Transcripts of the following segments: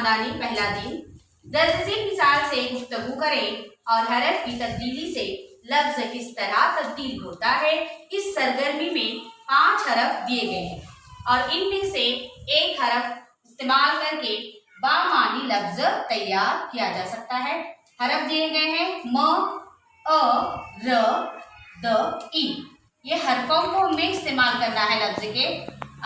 खानदानी पहला दिन। दर्ज झेल मिसाल से गुफ्तगू करें और हरफ की तब्दीली से लफ्ज किस तरह तब्दील होता है। इस सरगर्मी में 5 हरफ दिए गए हैं और इनमें से एक हरफ इस्तेमाल करके बामानी लफ्ज तैयार किया जा सकता है। हरफ दिए गए हैं म, अ, र, द, ई। ये हरफों को हमें इस्तेमाल करना है लफ्ज के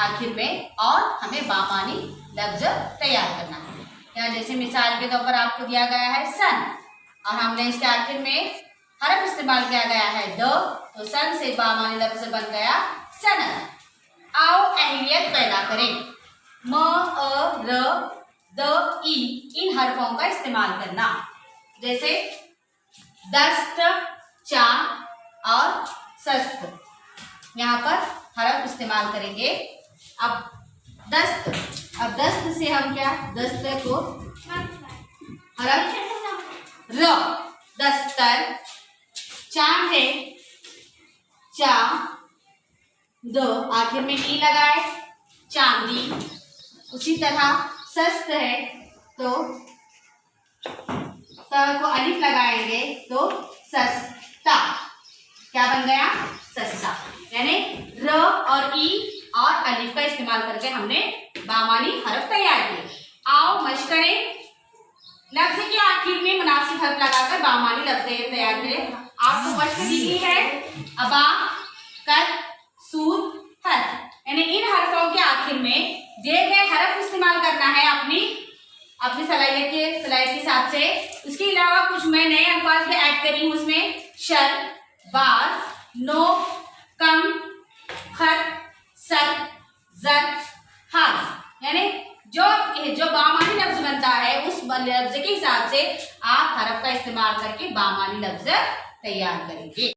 आखिर में और हमें बामानी लफ्ज तैयार करना है। यहाँ जैसे मिसाल के तौर पर आपको दिया गया है सन और हमने इसके आखिर में हरफ इस्तेमाल किया गया है द, तो सन से बामानी लफ्ज बन गया सनद। आओ अहलियत पैदा करें। म, अ, र, द, ई इन हरफों का इस्तेमाल करना। जैसे दस्त, चा और सस्त, यहाँ पर हरफ इस्तेमाल करेंगे। अब दस्त से हम क्या, दस्त को हरफ र, दस्तर। चांद है चा, द आखिर में ई लगाए चांदी। उसी तरह सस्त है तो त को अलिफ लगाएंगे तो सस्ता, क्या बन गया सस्ता। यानी र और ई और अलिफ का इस्तेमाल करके हमने बामानी हरफ तैयार किए। आओ मश्क करें। लफ्ज के आखिर में मुनासिब हरफ लगाकर बामानी लफ्ज तैयार करें। आपको मश्क दी गई है अबा, कद, सूद, हर्फ, यानी इन हरफों के आखिर में दिए गए हरफ इस्तेमाल करना है अपनी सलाहियत के हिसाब से। उसके अलावा कुछ मैं नए अल्फाज भी ऐड करी हूँ उसमें, शर, बाज, नो, कम, खत, सर, जर, हाज, यानी जो बामानी लफ्ज बनता है उस लफ्ज के हिसाब से आप हरफ का इस्तेमाल करके बामानी लफ्ज तैयार करेंगे।